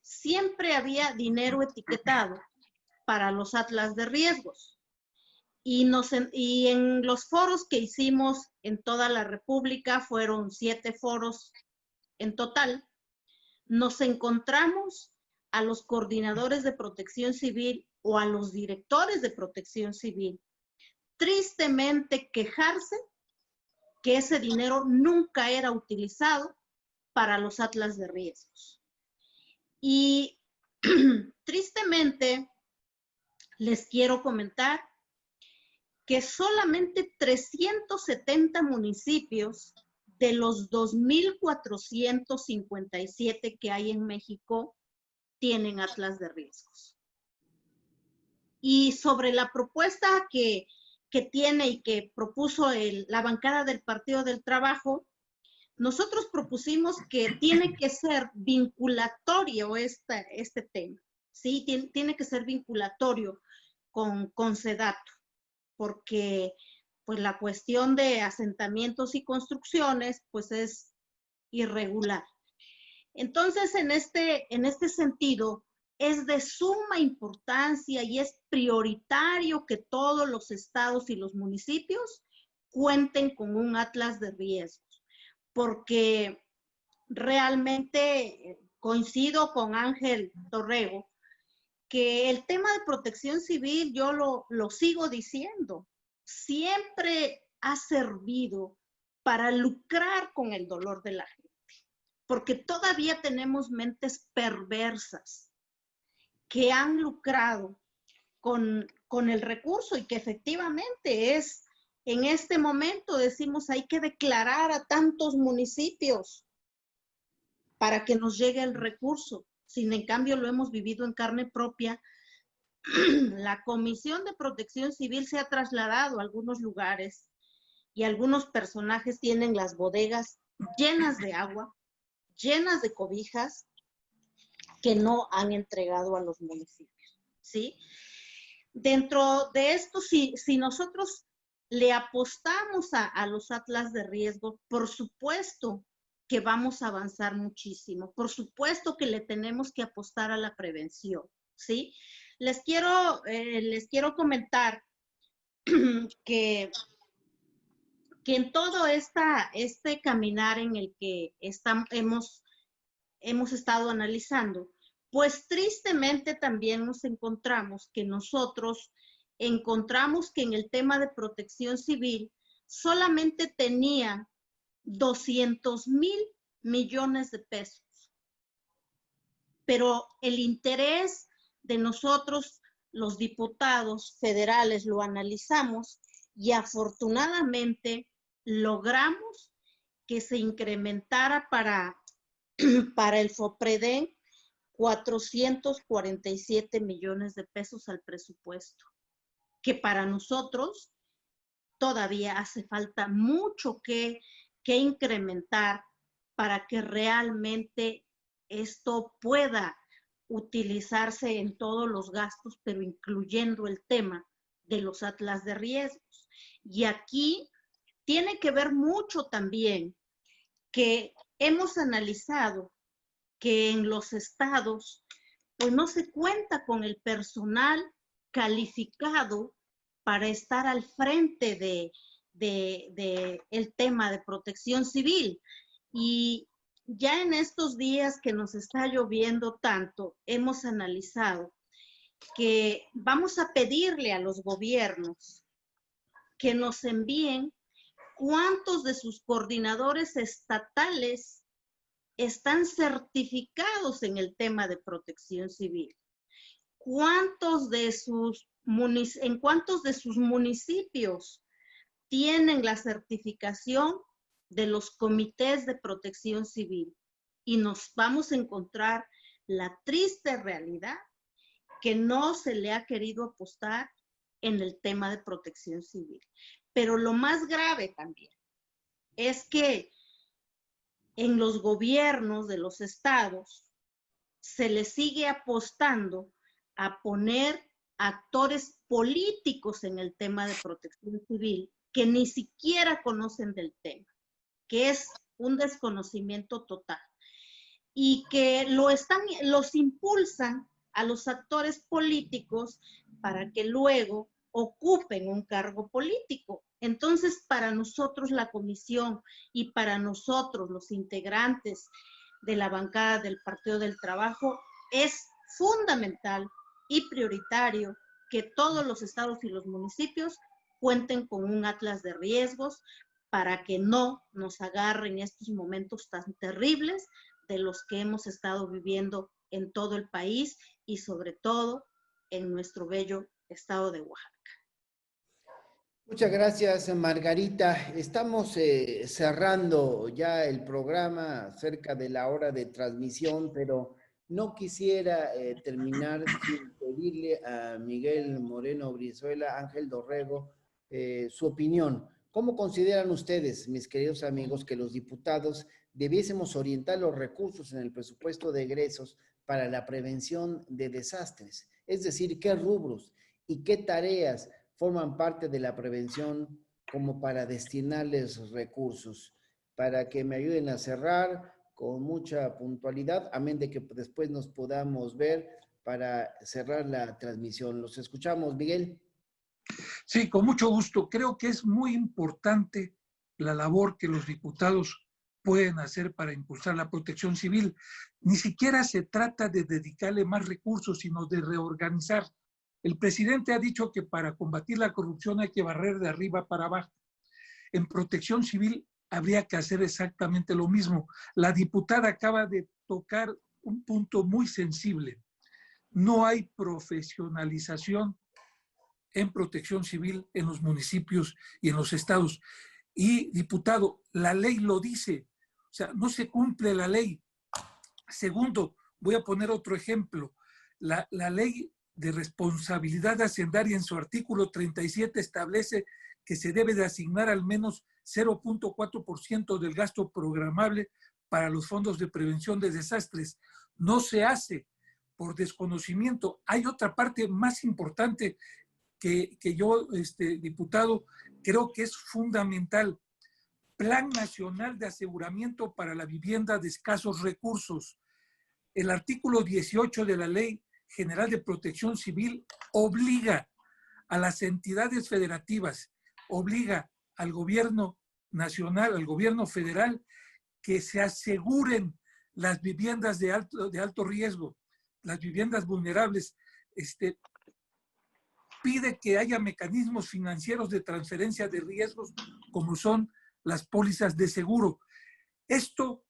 siempre había dinero etiquetado para los atlas de riesgos. Y en los foros que hicimos en toda la República, fueron 7 foros en total, nos encontramos a los coordinadores de protección civil o a los directores de protección civil tristemente quejarse que ese dinero nunca era utilizado para los atlas de riesgos. Y tristemente les quiero comentar que solamente 370 municipios de los 2,457 que hay en México tienen atlas de riesgos. Y sobre la propuesta que tiene y que propuso la bancada del Partido del Trabajo, nosotros propusimos que tiene que ser vinculatorio este tema, ¿sí? Tiene que ser vinculatorio con SEDATU, porque pues la cuestión de asentamientos y construcciones pues es irregular. Entonces, en este sentido, es de suma importancia y es prioritario que todos los estados y los municipios cuenten con un atlas de riesgos, porque realmente coincido con Ángel Dorrego que el tema de protección civil, yo lo sigo diciendo, siempre ha servido para lucrar con el dolor de la gente, porque todavía tenemos mentes perversas que han lucrado con el recurso y que efectivamente es, en este momento decimos, hay que declarar a tantos municipios para que nos llegue el recurso. Sin en cambio lo hemos vivido en carne propia. La Comisión de Protección Civil se ha trasladado a algunos lugares y algunos personajes tienen las bodegas llenas de agua, llenas de cobijas que no han entregado a los municipios, ¿sí? Dentro de esto, si nosotros le apostamos a los atlas de riesgo, por supuesto que vamos a avanzar muchísimo. Por supuesto que le tenemos que apostar a la prevención, ¿sí? Les quiero comentar que en todo este caminar en el que hemos estado analizando, pues tristemente también nos encontramos que en el tema de protección civil solamente tenía 200,000 millones de pesos. Pero el interés de nosotros, los diputados federales, lo analizamos y afortunadamente logramos que se incrementara para el FOPREDEN 447 millones de pesos al presupuesto, que para nosotros todavía hace falta mucho que incrementar para que realmente esto pueda utilizarse en todos los gastos, pero incluyendo el tema de los atlas de riesgos. Y aquí tiene que ver mucho también que hemos analizado que en los estados pues no se cuenta con el personal calificado para estar al frente de el tema de protección civil. Y ya en estos días que nos está lloviendo tanto, hemos analizado que vamos a pedirle a los gobiernos que nos envíen cuántos de sus coordinadores estatales están certificados en el tema de protección civil. En cuántos de sus municipios tienen la certificación de los comités de protección civil. Y nos vamos a encontrar la triste realidad que no se le ha querido apostar en el tema de protección civil. Pero lo más grave también es que en los gobiernos de los estados se le sigue apostando a poner actores políticos en el tema de protección civil que ni siquiera conocen del tema, que es un desconocimiento total, y que los impulsan a los actores políticos para que luego ocupen un cargo político. Entonces, para nosotros la comisión y para nosotros los integrantes de la bancada del Partido del Trabajo es fundamental y prioritario que todos los estados y los municipios cuenten con un atlas de riesgos para que no nos agarren estos momentos tan terribles de los que hemos estado viviendo en todo el país y sobre todo en nuestro bello estado de Oaxaca. Muchas gracias, Margarita. Estamos cerrando ya el programa cerca de la hora de transmisión, pero no quisiera terminar sin pedirle a Miguel Moreno Brizuela, Ángel Dorrego, su opinión. ¿Cómo consideran ustedes, mis queridos amigos, que los diputados debiésemos orientar los recursos en el presupuesto de egresos para la prevención de desastres? Es decir, ¿qué rubros y qué tareas forman parte de la prevención como para destinarles recursos? Para que me ayuden a cerrar con mucha puntualidad, amén de que después nos podamos ver para cerrar la transmisión. Los escuchamos, Miguel. Sí, con mucho gusto. Creo que es muy importante la labor que los diputados pueden hacer para impulsar la protección civil. Ni siquiera se trata de dedicarle más recursos, sino de reorganizar. El presidente ha dicho que para combatir la corrupción hay que barrer de arriba para abajo. En protección civil habría que hacer exactamente lo mismo. La diputada acaba de tocar un punto muy sensible. No hay profesionalización en protección civil en los municipios y en los estados. Y, diputado, la ley lo dice, o sea, no se cumple la ley. Segundo, voy a poner otro ejemplo. La ley de responsabilidad hacendaria en su artículo 37 establece que se debe de asignar al menos 0.4% del gasto programable para los fondos de prevención de desastres. No se hace por desconocimiento. Hay otra parte más importante que yo, diputado, creo que es fundamental. Plan Nacional de Aseguramiento para la Vivienda de Escasos Recursos. El artículo 18 de la Ley General de Protección Civil obliga a las entidades federativas, obliga al gobierno nacional, al gobierno federal, que se aseguren las viviendas de alto riesgo, las viviendas vulnerables. Pide que haya mecanismos financieros de transferencia de riesgos como son las pólizas de seguro. Esto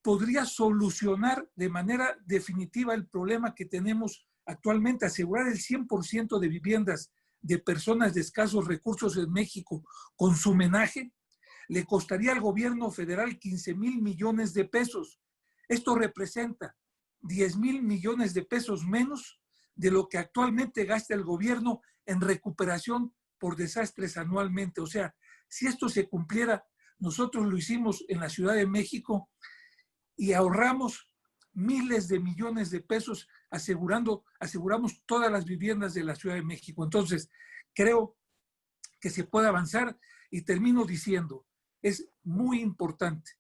podría solucionar de manera definitiva el problema que tenemos actualmente. Asegurar el 100% de viviendas de personas de escasos recursos en México con su homenaje le costaría al gobierno federal 15,000 millones de pesos. Esto representa 10,000 millones de pesos menos de lo que actualmente gasta el gobierno en recuperación por desastres anualmente. O sea, si esto se cumpliera, nosotros lo hicimos en la Ciudad de México y ahorramos miles de millones de pesos aseguramos todas las viviendas de la Ciudad de México. Entonces, creo que se puede avanzar y termino diciendo, es muy importante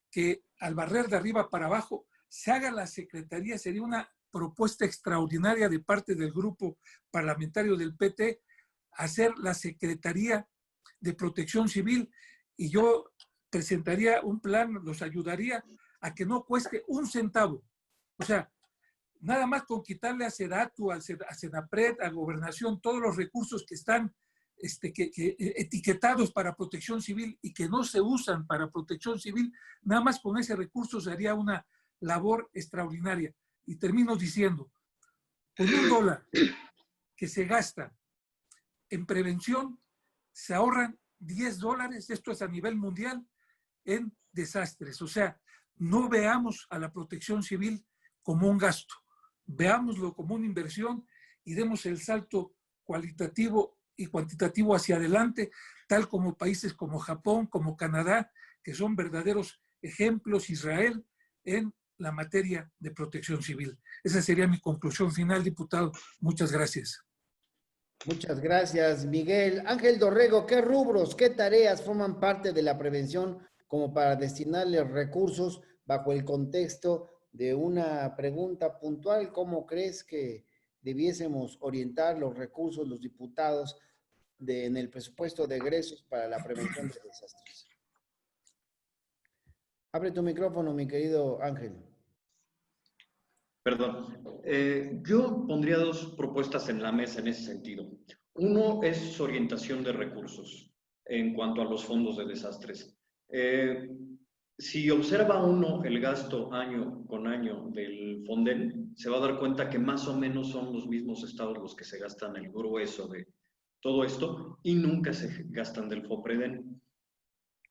que al barrer de arriba para abajo se haga la Secretaría, sería una propuesta extraordinaria de parte del grupo parlamentario del PT, hacer la Secretaría de Protección Civil, y yo presentaría un plan, los ayudaría a que no cueste un centavo. O sea, nada más con quitarle a Sedatu, a Senapred, a Gobernación, todos los recursos que están etiquetados para protección civil y que no se usan para protección civil, nada más con ese recurso se haría una labor extraordinaria. Y termino diciendo, con $1 que se gasta en prevención, se ahorran $10, esto es a nivel mundial, en desastres. O sea, no veamos a la protección civil como un gasto, veámoslo como una inversión y demos el salto cualitativo y cuantitativo hacia adelante, tal como países como Japón, como Canadá, que son verdaderos ejemplos, Israel, en la materia de protección civil. Esa sería mi conclusión final, diputado. Muchas gracias. Muchas gracias, Miguel. Ángel Dorrego, ¿qué rubros, qué tareas forman parte de la prevención como para destinarles recursos bajo el contexto de una pregunta puntual? ¿Cómo crees que debiésemos orientar los recursos, los diputados, en el presupuesto de egresos para la prevención de desastres? Abre tu micrófono, mi querido Ángel. Perdón. Yo pondría dos propuestas en la mesa en ese sentido. Uno es orientación de recursos en cuanto a los fondos de desastres. Si observa uno el gasto año con año del Fonden, se va a dar cuenta que más o menos son los mismos estados los que se gastan el grueso de todo esto y nunca se gastan del FOPREDEN.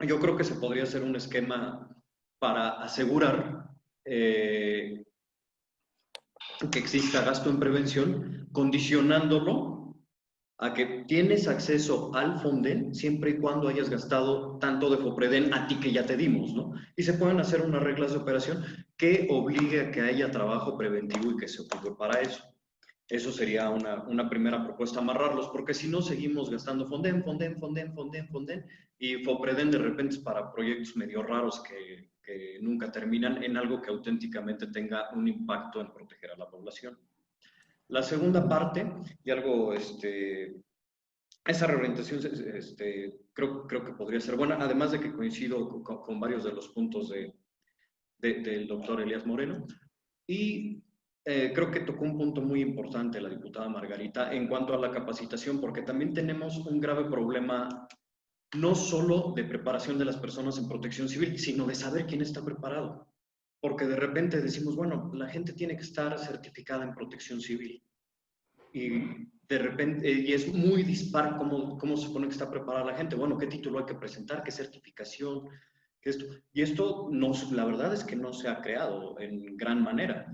Yo creo que se podría hacer un esquema para asegurar que exista gasto en prevención, condicionándolo a que tienes acceso al Fonden siempre y cuando hayas gastado tanto de FOPREDEN a ti que ya te dimos, ¿no? Y se pueden hacer unas reglas de operación que obligue a que haya trabajo preventivo y que se ocupe para eso. Eso sería una primera propuesta, amarrarlos, porque si no seguimos gastando Fonden, y FOPREDEN de repente es para proyectos medio raros que nunca terminan en algo que auténticamente tenga un impacto en proteger a la población. La segunda parte, y algo, esa reorientación creo que podría ser buena, además de que coincido con varios de los puntos del doctor Elías Moreno, y creo que tocó un punto muy importante la diputada Margarita en cuanto a la capacitación, porque también tenemos un grave problema no solo de preparación de las personas en protección civil, sino de saber quién está preparado. Porque de repente decimos, bueno, la gente tiene que estar certificada en protección civil. Y de repente, y es muy dispar cómo se supone que está preparada la gente. Bueno, ¿qué título hay que presentar? ¿Qué certificación? ¿Qué esto? Y esto, la verdad es que no se ha creado en gran manera.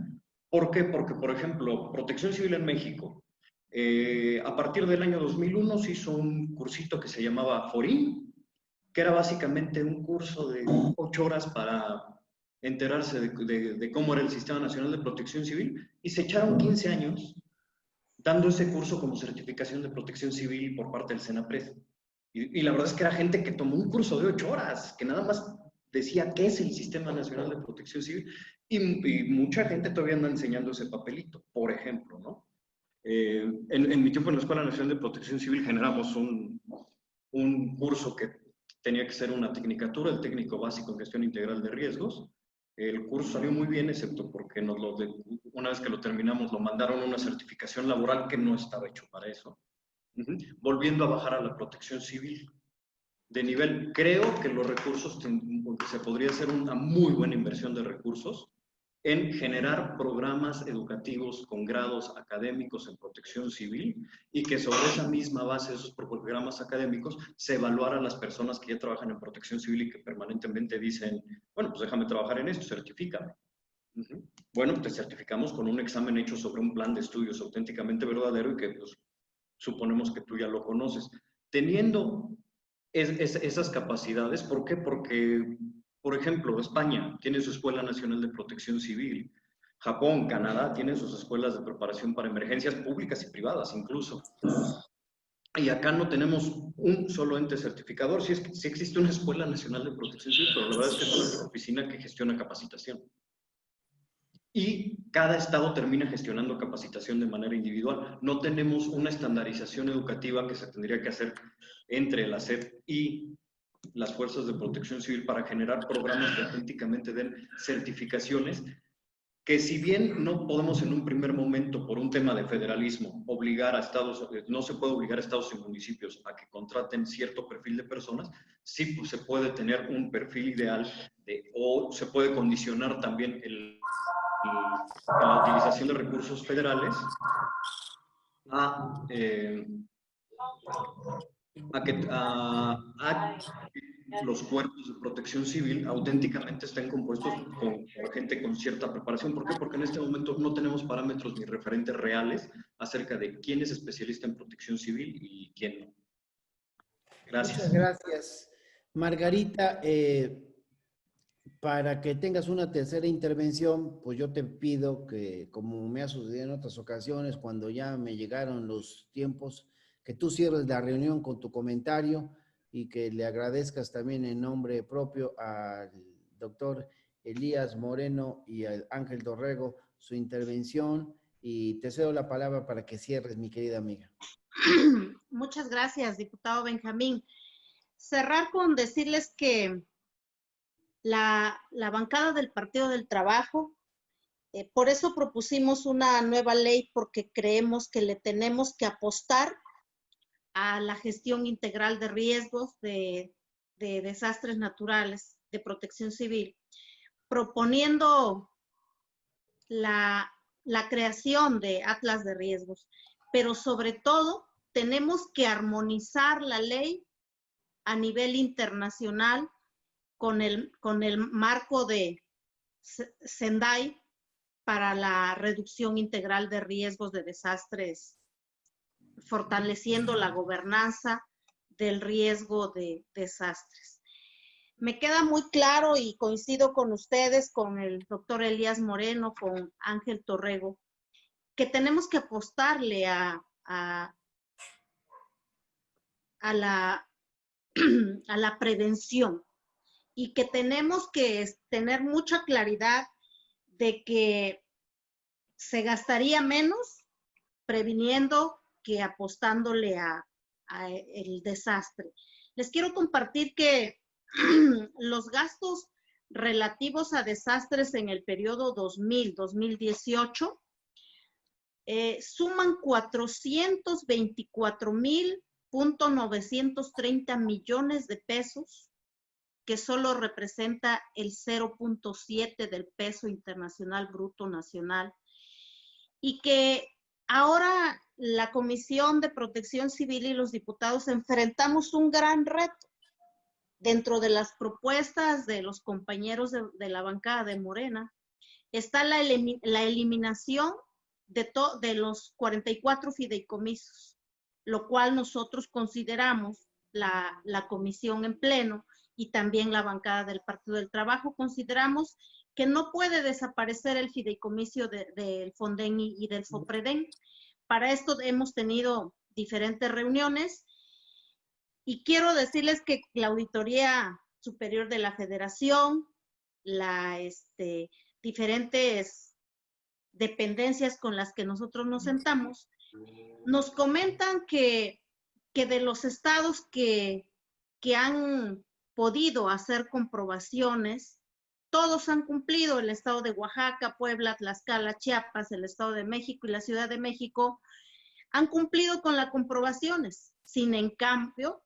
¿Por qué? Porque, por ejemplo, protección civil en México, a partir del año 2001 se hizo un cursito que se llamaba FORIN, que era básicamente un curso de 8 horas para enterarse de cómo era el Sistema Nacional de Protección Civil, y se echaron 15 años dando ese curso como certificación de protección civil por parte del Senapred. Y la verdad es que era gente que tomó un curso de 8 horas, que nada más decía qué es el Sistema Nacional de Protección Civil, y mucha gente todavía anda enseñando ese papelito, por ejemplo, ¿no? En mi tiempo en la Escuela Nacional de Protección Civil generamos un curso que tenía que ser una tecnicatura, el técnico básico en gestión integral de riesgos. El curso salió muy bien, excepto porque una vez que lo terminamos lo mandaron a una certificación laboral que no estaba hecho para eso. Volviendo a bajar a la protección civil de nivel, creo que los recursos, se podría hacer una muy buena inversión de recursos en generar programas educativos con grados académicos en protección civil y que sobre esa misma base de esos programas académicos se evaluara a las personas que ya trabajan en protección civil y que permanentemente dicen, bueno, pues déjame trabajar en esto, certifícame. Bueno, te certificamos con un examen hecho sobre un plan de estudios auténticamente verdadero y que pues, suponemos que tú ya lo conoces. Teniendo esas capacidades, ¿por qué? Porque, por ejemplo, España tiene su Escuela Nacional de Protección Civil, Japón, Canadá tienen sus escuelas de preparación para emergencias públicas y privadas incluso. Y acá no tenemos un solo ente certificador. Sí existe una Escuela Nacional de Protección Civil, pero la verdad es que es una oficina que gestiona capacitación. y cada estado termina gestionando capacitación de manera individual. No tenemos una estandarización educativa que se tendría que hacer entre la SEP y las fuerzas de protección civil para generar programas que auténticamente den certificaciones que, si bien no podemos en un primer momento, por un tema de federalismo, obligar a estados, no se puede obligar a estados y municipios a que contraten cierto perfil de personas, sí pues, se puede tener un perfil ideal o se puede condicionar también la utilización de recursos federales a que los cuerpos de protección civil auténticamente estén compuestos por gente con cierta preparación. ¿Por qué? Porque en este momento no tenemos parámetros ni referentes reales acerca de quién es especialista en protección civil y quién no. Gracias. Muchas gracias. Margarita, para que tengas una tercera intervención, pues yo te pido que, como me ha sucedido en otras ocasiones, cuando ya me llegaron los tiempos, que tú cierres la reunión con tu comentario y que le agradezcas también en nombre propio al doctor Elías Moreno y al Ángel Dorrego su intervención, y te cedo la palabra para que cierres, mi querida amiga. Muchas gracias, diputado Benjamín. Cerrar con decirles que la bancada del Partido del Trabajo, por eso propusimos una nueva ley, porque creemos que le tenemos que apostar a la gestión integral de riesgos de desastres naturales, de protección civil, proponiendo la creación de atlas de riesgos, pero sobre todo tenemos que armonizar la ley a nivel internacional con el marco de Sendai para la reducción integral de riesgos de desastres, fortaleciendo la gobernanza del riesgo de desastres. Me queda muy claro y coincido con ustedes, con el doctor Elías Moreno, con Ángel Torrego, que tenemos que apostarle a la prevención, y que tenemos que tener mucha claridad de que se gastaría menos previniendo que apostándole a el desastre. Les quiero compartir que los gastos relativos a desastres en el periodo 2000-2018 suman 424,930 millones de pesos, que solo representa el 0.7 del peso internacional bruto nacional, y que ahora la Comisión de Protección Civil y los diputados enfrentamos un gran reto. Dentro de las propuestas de los compañeros de la bancada de Morena está la eliminación de los 44 fideicomisos, lo cual nosotros consideramos, la comisión en pleno y también la bancada del Partido del Trabajo, consideramos que no puede desaparecer el fideicomiso del Fonden y del FOPREDEN. Para esto hemos tenido diferentes reuniones, y quiero decirles que la Auditoría Superior de la Federación, diferentes dependencias con las que nosotros nos sentamos, nos comentan que de los estados que han podido hacer comprobaciones, todos han cumplido. El estado de Oaxaca, Puebla, Tlaxcala, Chiapas, el estado de México y la Ciudad de México han cumplido con las comprobaciones, sin en cambio,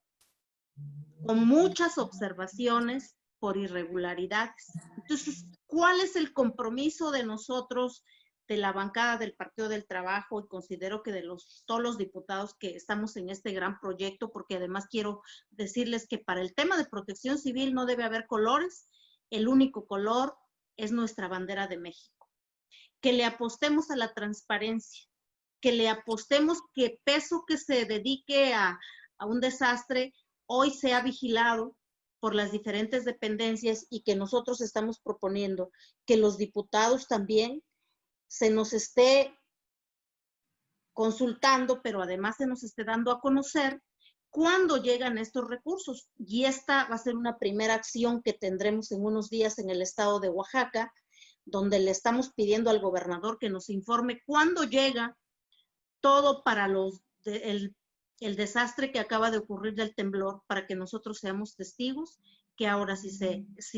con muchas observaciones por irregularidades. Entonces, ¿cuál es el compromiso de nosotros, de la bancada del Partido del Trabajo? Y considero que de todos los diputados que estamos en este gran proyecto, porque además quiero decirles que para el tema de protección civil no debe haber colores, el único color es nuestra bandera de México. Que le apostemos a la transparencia, que le apostemos que peso que se dedique a un desastre hoy sea vigilado por las diferentes dependencias, y que nosotros estamos proponiendo que los diputados también se nos esté consultando, pero además se nos esté dando a conocer cuándo llegan estos recursos. Y esta va a ser una primera acción que tendremos en unos días en el estado de Oaxaca, donde le estamos pidiendo al gobernador que nos informe cuándo llega todo para el desastre que acaba de ocurrir del temblor, para que nosotros seamos testigos, que ahora sí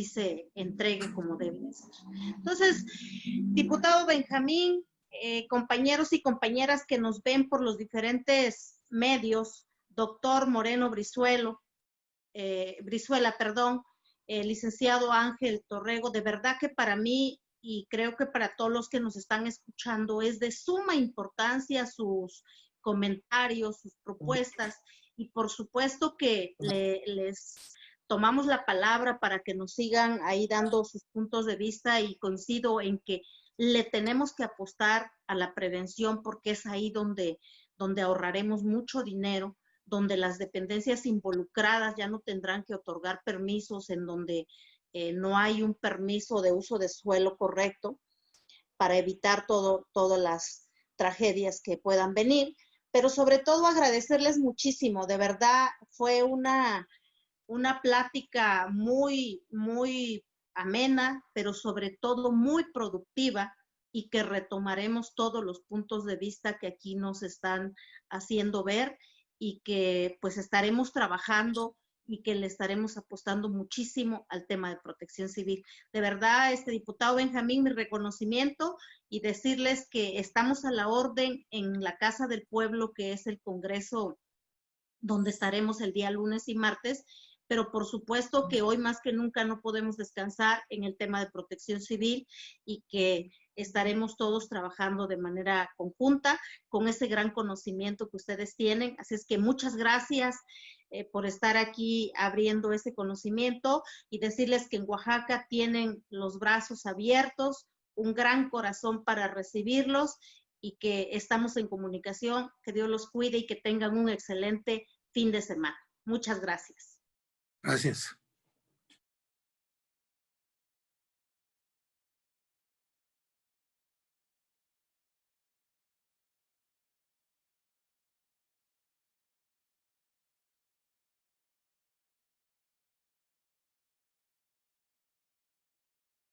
se entregue como debe de ser. Entonces, diputado Benjamín, compañeros y compañeras que nos ven por los diferentes medios, doctor Moreno Brizuela, licenciado Ángel Torrego, de verdad que para mí, y creo que para todos los que nos están escuchando, es de suma importancia sus comentarios, sus propuestas, y por supuesto que les tomamos la palabra para que nos sigan ahí dando sus puntos de vista, y coincido en que le tenemos que apostar a la prevención, porque es ahí donde ahorraremos mucho dinero, donde las dependencias involucradas ya no tendrán que otorgar permisos en donde no hay un permiso de uso de suelo correcto, para evitar todas las tragedias que puedan venir. Pero sobre todo agradecerles muchísimo, de verdad fue una plática muy, muy amena, pero sobre todo muy productiva, y que retomaremos todos los puntos de vista que aquí nos están haciendo ver, y que pues estaremos trabajando y que le estaremos apostando muchísimo al tema de protección civil. De verdad, diputado Benjamín, mi reconocimiento, y decirles que estamos a la orden en la Casa del Pueblo, que es el Congreso donde estaremos el día lunes y martes, pero por supuesto que hoy más que nunca no podemos descansar en el tema de protección civil, y que estaremos todos trabajando de manera conjunta con ese gran conocimiento que ustedes tienen. Así es que muchas gracias por estar aquí abriendo ese conocimiento, y decirles que en Oaxaca tienen los brazos abiertos, un gran corazón para recibirlos, y que estamos en comunicación. Que Dios los cuide y que tengan un excelente fin de semana. Muchas gracias. Gracias.